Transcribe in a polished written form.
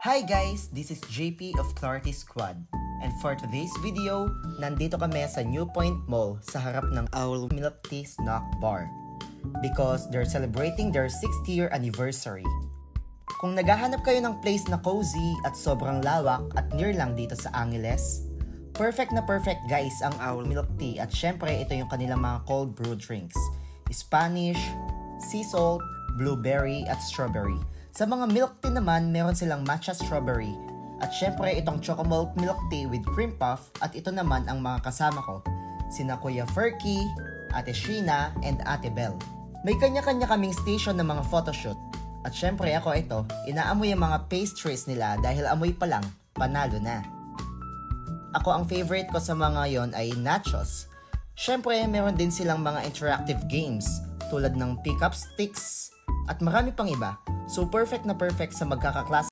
Hi guys! This is JP of Clarity Squad. And for today's video, nandito kami sa New Point Mall sa harap ng Owl Milk Tea Snack Bar because they're celebrating their 6th year anniversary. Kung naghahanap kayo ng place na cozy at sobrang lawak at near lang dito sa Angeles, perfect na perfect guys ang Owl Milk Tea at syempre ito yung kanilang mga cold brew drinks. Spanish, sea salt, blueberry at strawberry. Sa mga milk tea naman, meron silang matcha strawberry. At syempre, itong Chocomalt milk tea with cream puff at ito naman ang mga kasama ko. Sina Kuya Ferky, Ate Sheena, and Ate Belle. May kanya-kanya kaming station ng mga photoshoot. At syempre ako ito, inaamoy ang mga pastries nila dahil amoy pa lang, panalo na. Ako ang favorite ko sa mga yon ay nachos. Syempre, meron din silang mga interactive games tulad ng pick-up sticks at marami pang iba. So perfect na perfect sa magkakaklase